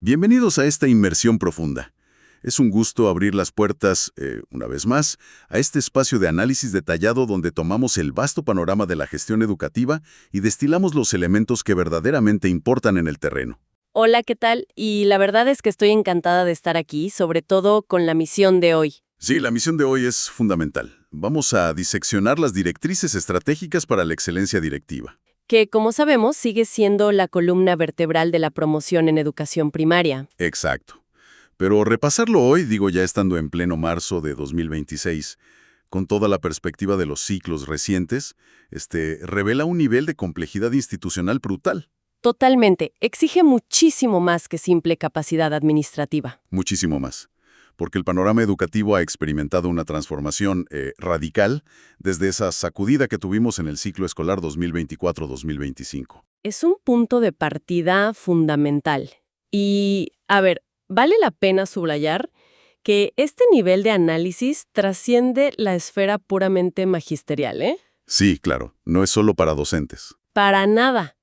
Bienvenidos a esta inmersión profunda. Es un gusto abrir las puertas, una vez más, a este espacio de análisis detallado donde tomamos el vasto panorama de la gestión educativa y destilamos los elementos que verdaderamente importan en el terreno. Hola, ¿qué tal? Y la verdad es que estoy encantada de estar aquí, sobre todo con la misión de hoy. Sí, la misión de hoy es fundamental. Vamos a diseccionar las directrices estratégicas para la excelencia directiva. Que, como sabemos, sigue siendo la columna vertebral de la promoción en educación primaria. Exacto. Pero repasarlo hoy, digo ya estando en pleno marzo de 2026, con toda la perspectiva de los ciclos recientes, revela un nivel de complejidad institucional brutal. Totalmente. Exige muchísimo más que simple capacidad administrativa. Muchísimo más. Porque el panorama educativo ha experimentado una transformación radical desde esa sacudida que tuvimos en el ciclo escolar 2024-2025. Es un punto de partida fundamental. Y, a ver, vale la pena subrayar que este nivel de análisis trasciende la esfera puramente magisterial, ¿eh? Sí, claro, no es solo para docentes. Para nada.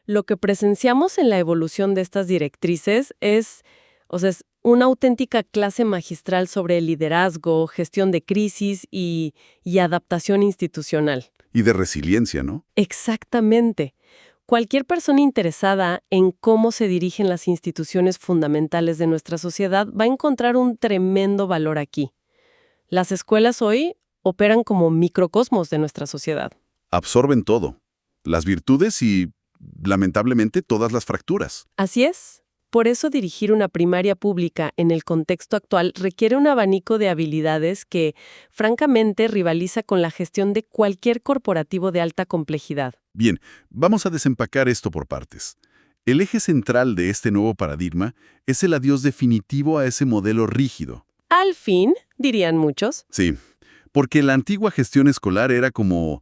Lo que presenciamos en la evolución de estas directrices es una auténtica clase magistral sobre liderazgo, gestión de crisis y adaptación institucional. Y de resiliencia, ¿no? Exactamente. Cualquier persona interesada en cómo se dirigen las instituciones fundamentales de nuestra sociedad va a encontrar un tremendo valor aquí. Las escuelas hoy operan como microcosmos de nuestra sociedad. Absorben todo. Las virtudes y, lamentablemente, todas las fracturas. Así es. Por eso dirigir una primaria pública en el contexto actual requiere un abanico de habilidades que, francamente, rivaliza con la gestión de cualquier corporativo de alta complejidad. Bien, vamos a desempacar esto por partes. El eje central de este nuevo paradigma es el adiós definitivo a ese modelo rígido. Al fin, dirían muchos. Sí, porque la antigua gestión escolar era como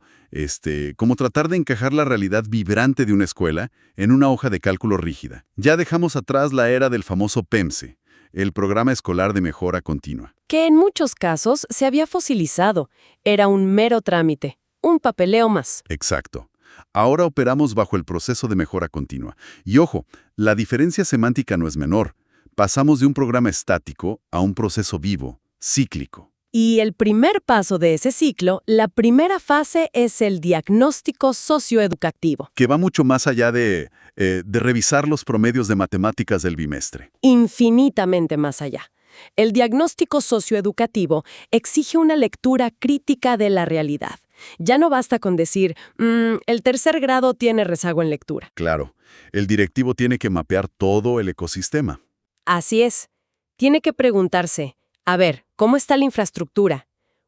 tratar de encajar la realidad vibrante de una escuela en una hoja de cálculo rígida. Ya dejamos atrás la era del famoso PEMSE, el Programa Escolar de Mejora Continua. Que en muchos casos se había fosilizado. Era un mero trámite, un papeleo más. Exacto. Ahora operamos bajo el proceso de mejora continua. Y ojo, la diferencia semántica no es menor. Pasamos de un programa estático a un proceso vivo, cíclico. Y el primer paso de ese ciclo, la primera fase, es el diagnóstico socioeducativo. Que va mucho más allá de revisar los promedios de matemáticas del bimestre. Infinitamente más allá. El diagnóstico socioeducativo exige una lectura crítica de la realidad. Ya no basta con decir, el tercer grado tiene rezago en lectura. Claro, el directivo tiene que mapear todo el ecosistema. Así es. Tiene que preguntarse, a ver, ¿cómo está la infraestructura?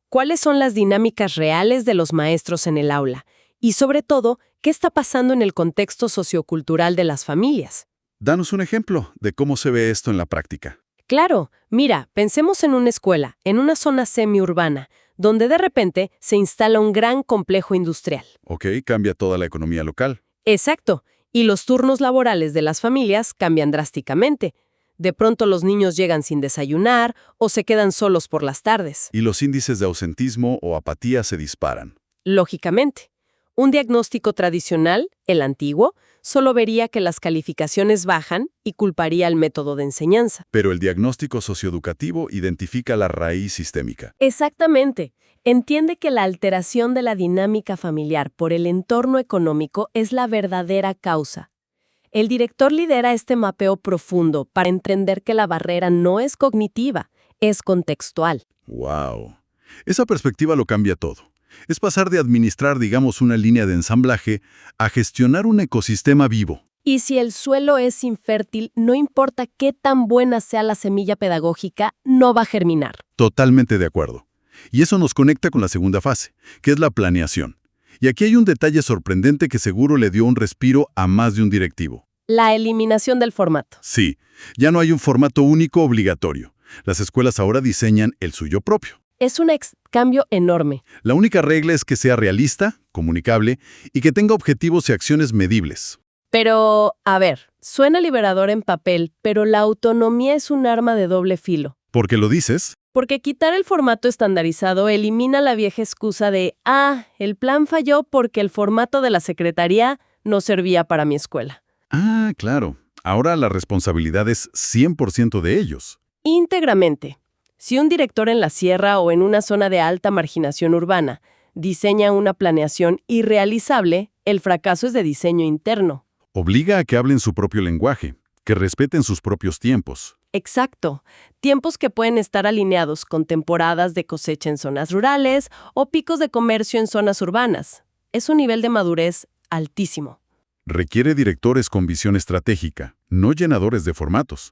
¿Cuáles son las dinámicas reales de los maestros en el aula? Y sobre todo, ¿qué está pasando en el contexto sociocultural de las familias? Danos un ejemplo de cómo se ve esto en la práctica. Claro, mira, pensemos en una escuela, en una zona semiurbana, donde de repente se instala un gran complejo industrial. Ok, cambia toda la economía local. Exacto, y los turnos laborales de las familias cambian drásticamente. De pronto los niños llegan sin desayunar o se quedan solos por las tardes. Y los índices de ausentismo o apatía se disparan. Lógicamente, un diagnóstico tradicional, el antiguo, solo vería que las calificaciones bajan y culparía al método de enseñanza. Pero el diagnóstico socioeducativo identifica la raíz sistémica. Exactamente. Entiende que la alteración de la dinámica familiar por el entorno económico es la verdadera causa. El director lidera este mapeo profundo para entender que la barrera no es cognitiva, es contextual. ¡Wow! Esa perspectiva lo cambia todo. Es pasar de administrar, digamos, una línea de ensamblaje a gestionar un ecosistema vivo. Y si el suelo es infértil, no importa qué tan buena sea la semilla pedagógica, no va a germinar. Totalmente de acuerdo. Y eso nos conecta con la segunda fase, que es la planeación. Y aquí hay un detalle sorprendente que seguro le dio un respiro a más de un directivo. La eliminación del formato. Sí, ya no hay un formato único obligatorio. Las escuelas ahora diseñan el suyo propio. Es un cambio enorme. La única regla es que sea realista, comunicable y que tenga objetivos y acciones medibles. Pero, a ver, suena liberador en papel, pero la autonomía es un arma de doble filo. ¿Por qué lo dices? Porque quitar el formato estandarizado elimina la vieja excusa de, el plan falló porque el formato de la secretaría no servía para mi escuela. Claro. Ahora la responsabilidad es 100% de ellos. Íntegramente. Si un director en la sierra o en una zona de alta marginación urbana diseña una planeación irrealizable, el fracaso es de diseño interno. Obliga a que hablen su propio lenguaje, que respeten sus propios tiempos. Exacto. Tiempos que pueden estar alineados con temporadas de cosecha en zonas rurales o picos de comercio en zonas urbanas. Es un nivel de madurez altísimo. Requiere directores con visión estratégica, no llenadores de formatos.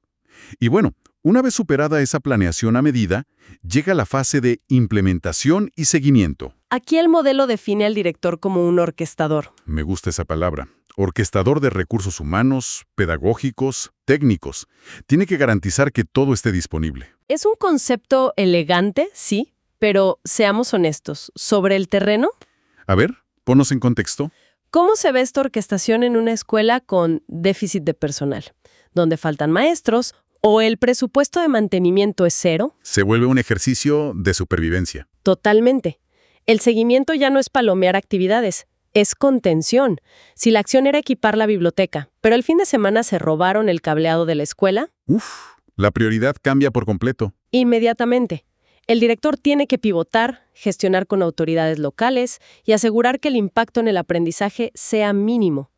Y bueno, una vez superada esa planeación a medida, llega la fase de implementación y seguimiento. Aquí el modelo define al director como un orquestador. Me gusta esa palabra. Orquestador de recursos humanos, pedagógicos, técnicos. Tiene que garantizar que todo esté disponible. Es un concepto elegante, sí, pero seamos honestos. ¿Sobre el terreno? A ver, ponnos en contexto. ¿Cómo se ve esta orquestación en una escuela con déficit de personal? Donde faltan maestros o el presupuesto de mantenimiento es cero. Se vuelve un ejercicio de supervivencia. Totalmente. El seguimiento ya no es palomear actividades, es contención. Si la acción era equipar la biblioteca, pero el fin de semana se robaron el cableado de la escuela, La prioridad cambia por completo. inmediatamente. El director tiene que pivotar, gestionar con autoridades locales y asegurar que el impacto en el aprendizaje sea mínimo.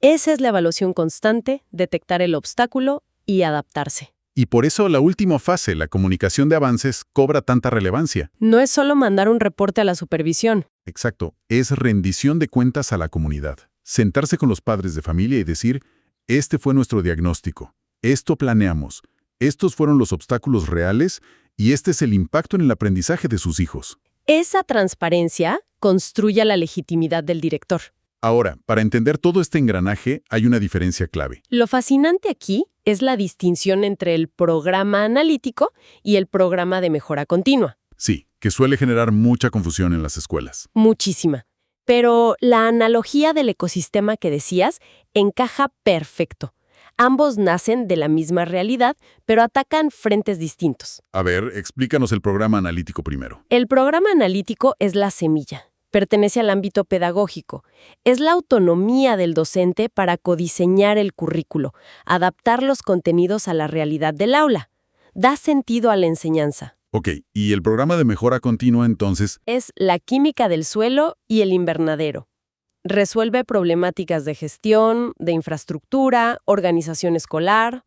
Esa es la evaluación constante, detectar el obstáculo y adaptarse. Y por eso la última fase, la comunicación de avances, cobra tanta relevancia. No es solo mandar un reporte a la supervisión. Exacto, es rendición de cuentas a la comunidad. Sentarse con los padres de familia y decir, este fue nuestro diagnóstico, esto planeamos, estos fueron los obstáculos reales y este es el impacto en el aprendizaje de sus hijos. Esa transparencia construye la legitimidad del director. Ahora, para entender todo este engranaje, hay una diferencia clave. Lo fascinante aquí es la distinción entre el programa analítico y el programa de mejora continua. Sí, que suele generar mucha confusión en las escuelas. Muchísima. Pero la analogía del ecosistema que decías encaja perfecto. Ambos nacen de la misma realidad, pero atacan frentes distintos. A ver, explícanos el programa analítico primero. El programa analítico es la semilla. Pertenece al ámbito pedagógico. Es la autonomía del docente para codiseñar el currículo, adaptar los contenidos a la realidad del aula. Da sentido a la enseñanza. Ok, y el programa de mejora continua entonces, Es la química del suelo y el invernadero. Resuelve problemáticas de gestión, de infraestructura, organización escolar.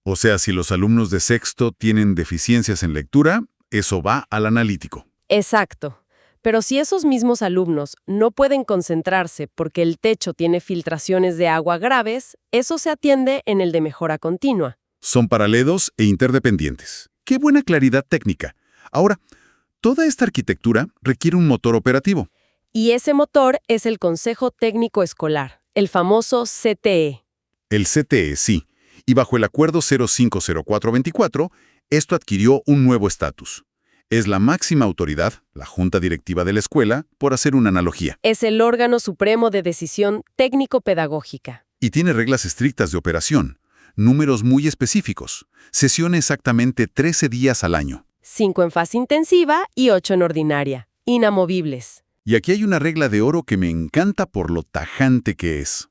o sea, si los alumnos de sexto tienen deficiencias en lectura, eso va al analítico. Exacto. Pero si esos mismos alumnos no pueden concentrarse porque el techo tiene filtraciones de agua graves, eso se atiende en el de mejora continua. Son paralelos e interdependientes. ¡Qué buena claridad técnica! Ahora, toda esta arquitectura requiere un motor operativo. Y ese motor es el Consejo Técnico Escolar, el famoso CTE. El CTE, sí. Y bajo el Acuerdo 050424, esto adquirió un nuevo estatus. Es la máxima autoridad, la junta directiva de la escuela, por hacer una analogía. Es el órgano supremo de decisión técnico-pedagógica. Y tiene reglas estrictas de operación, números muy específicos, sesión exactamente 13 días al año. 5 en fase intensiva y 8 en ordinaria. Inamovibles. Y aquí hay una regla de oro que me encanta por lo tajante que es.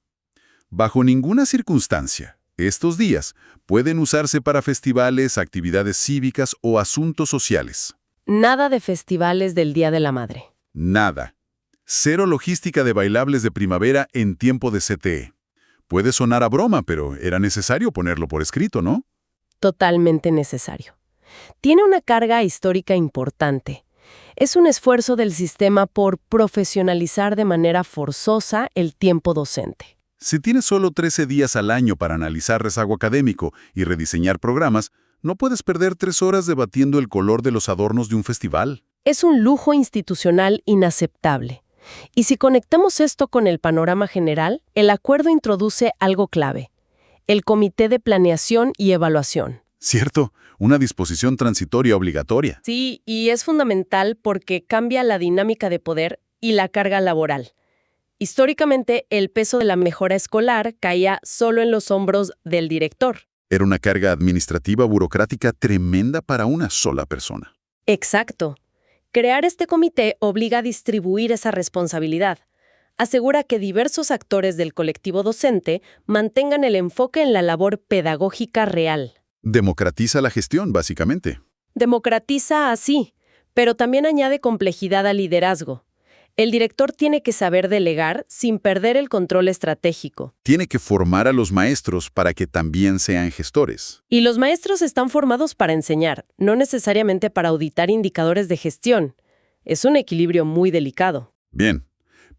Bajo ninguna circunstancia, estos días pueden usarse para festivales, actividades cívicas o asuntos sociales. Nada de festivales del Día de la Madre. Nada. Cero logística de bailables de primavera en tiempo de CTE. Puede sonar a broma, pero era necesario ponerlo por escrito, ¿no? Totalmente necesario. Tiene una carga histórica importante. Es un esfuerzo del sistema por profesionalizar de manera forzosa el tiempo docente. Si tienes solo 13 días al año para analizar rezago académico y rediseñar programas, no puedes perder 3 horas debatiendo el color de los adornos de un festival. Es un lujo institucional inaceptable. Y si conectamos esto con el panorama general, el acuerdo introduce algo clave: el Comité de Planeación y Evaluación. Cierto, una disposición transitoria obligatoria. Sí, y es fundamental porque cambia la dinámica de poder y la carga laboral. Históricamente, el peso de la mejora escolar caía solo en los hombros del director. Era una carga administrativa burocrática tremenda para una sola persona. Exacto. Crear este comité obliga a distribuir esa responsabilidad, Asegura que diversos actores del colectivo docente mantengan el enfoque en la labor pedagógica real. Democratiza la gestión, básicamente. Democratiza así, pero también añade complejidad al liderazgo. El director tiene que saber delegar sin perder el control estratégico. Tiene que formar a los maestros para que también sean gestores. Y los maestros están formados para enseñar, no necesariamente para auditar indicadores de gestión. Es un equilibrio muy delicado. Bien,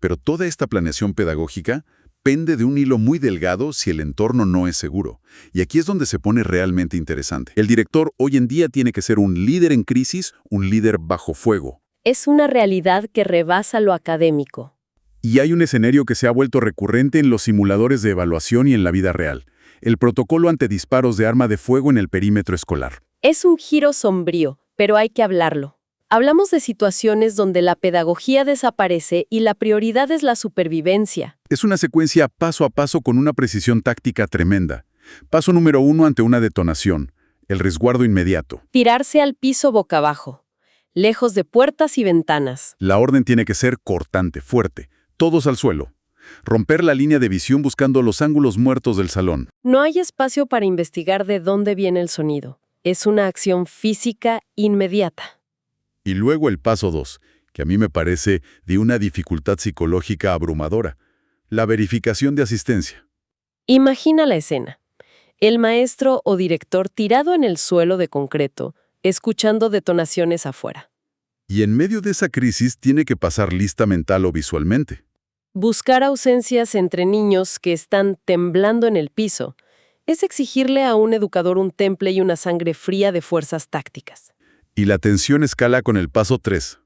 pero toda esta planeación pedagógica pende de un hilo muy delgado si el entorno no es seguro. Y aquí es donde se pone realmente interesante. El director hoy en día tiene que ser un líder en crisis, un líder bajo fuego. Es una realidad que rebasa lo académico. Y hay un escenario que se ha vuelto recurrente en los simuladores de evaluación y en la vida real. El protocolo ante disparos de arma de fuego en el perímetro escolar. Es un giro sombrío, pero hay que hablarlo. Hablamos de situaciones donde la pedagogía desaparece y la prioridad es la supervivencia. Es una secuencia paso a paso con una precisión táctica tremenda. Paso número 1 ante una detonación, el resguardo inmediato. Tirarse al piso boca abajo, lejos de puertas y ventanas. La orden tiene que ser cortante, fuerte, todos al suelo. Romper la línea de visión buscando los ángulos muertos del salón. No hay espacio para investigar de dónde viene el sonido. Es una acción física inmediata. Y luego el paso 2, que a mí me parece de una dificultad psicológica abrumadora, la verificación de asistencia. Imagina la escena. El maestro o director tirado en el suelo de concreto, escuchando detonaciones afuera. Y en medio de esa crisis tiene que pasar lista mental o visualmente. Buscar ausencias entre niños que están temblando en el piso es exigirle a un educador un temple y una sangre fría de fuerzas tácticas. Y la tensión escala con el paso 3,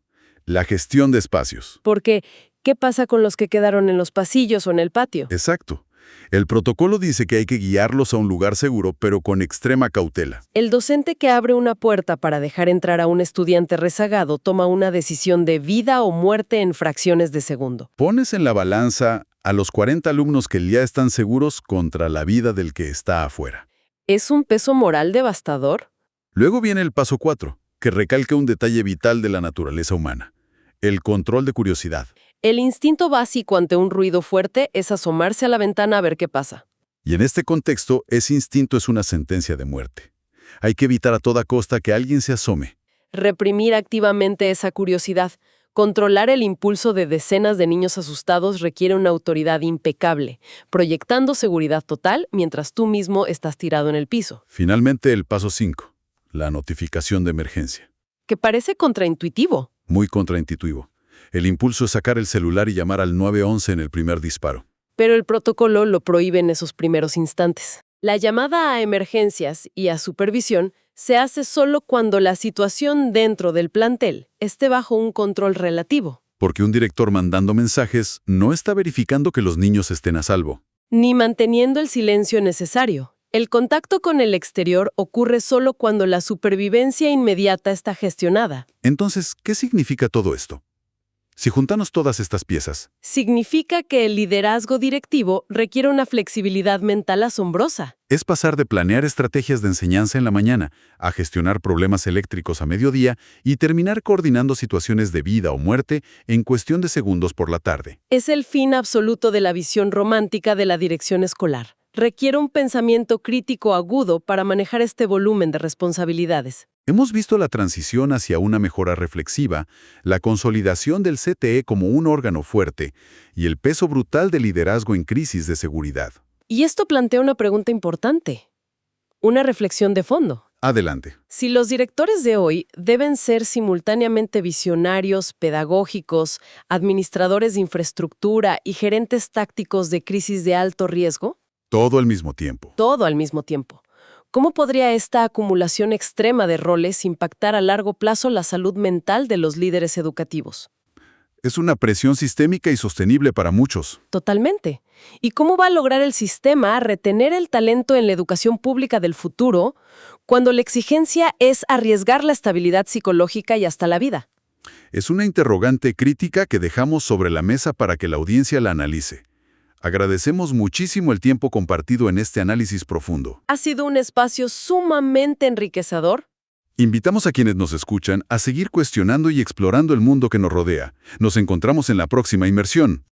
la gestión de espacios. Porque, ¿qué pasa con los que quedaron en los pasillos o en el patio? Exacto. El protocolo dice que hay que guiarlos a un lugar seguro, pero con extrema cautela. El docente que abre una puerta para dejar entrar a un estudiante rezagado toma una decisión de vida o muerte en fracciones de segundo. Pones en la balanza a los 40 alumnos que ya están seguros contra la vida del que está afuera. ¿Es un peso moral devastador? Luego viene el paso 4, que recalca un detalle vital de la naturaleza humana: el control de curiosidad. El instinto básico ante un ruido fuerte es asomarse a la ventana a ver qué pasa. Y en este contexto, ese instinto es una sentencia de muerte. Hay que evitar a toda costa que alguien se asome. Reprimir activamente esa curiosidad, controlar el impulso de decenas de niños asustados requiere una autoridad impecable, proyectando seguridad total mientras tú mismo estás tirado en el piso. Finalmente, el paso 5, la notificación de emergencia. Que parece contraintuitivo. Muy contraintuitivo. El impulso es sacar el celular y llamar al 911 en el primer disparo. Pero el protocolo lo prohíbe en esos primeros instantes. La llamada a emergencias y a supervisión se hace solo cuando la situación dentro del plantel esté bajo un control relativo. Porque un director mandando mensajes no está verificando que los niños estén a salvo. Ni manteniendo el silencio necesario. El contacto con el exterior ocurre solo cuando la supervivencia inmediata está gestionada. Entonces, ¿qué significa todo esto? Si juntamos todas estas piezas, Significa que el liderazgo directivo requiere una flexibilidad mental asombrosa. es pasar de planear estrategias de enseñanza en la mañana a gestionar problemas eléctricos a mediodía y terminar coordinando situaciones de vida o muerte en cuestión de segundos por la tarde. Es el fin absoluto de la visión romántica de la dirección escolar. Requiere un pensamiento crítico agudo para manejar este volumen de responsabilidades. Hemos visto la transición hacia una mejora reflexiva, la consolidación del CTE como un órgano fuerte y el peso brutal del liderazgo en crisis de seguridad. Y esto plantea una pregunta importante. Una reflexión de fondo. Adelante. Si los directores de hoy deben ser simultáneamente visionarios, pedagógicos, administradores de infraestructura y gerentes tácticos de crisis de alto riesgo, Todo al mismo tiempo. todo al mismo tiempo, ¿cómo podría esta acumulación extrema de roles impactar a largo plazo la salud mental de los líderes educativos? Es una presión sistémica y sostenible para muchos. Totalmente. ¿Y cómo va a lograr el sistema retener el talento en la educación pública del futuro cuando la exigencia es arriesgar la estabilidad psicológica y hasta la vida? Es una interrogante crítica que dejamos sobre la mesa para que la audiencia la analice. Agradecemos muchísimo el tiempo compartido en este análisis profundo. Ha sido un espacio sumamente enriquecedor. Invitamos a quienes nos escuchan a seguir cuestionando y explorando el mundo que nos rodea. Nos encontramos en la próxima inmersión.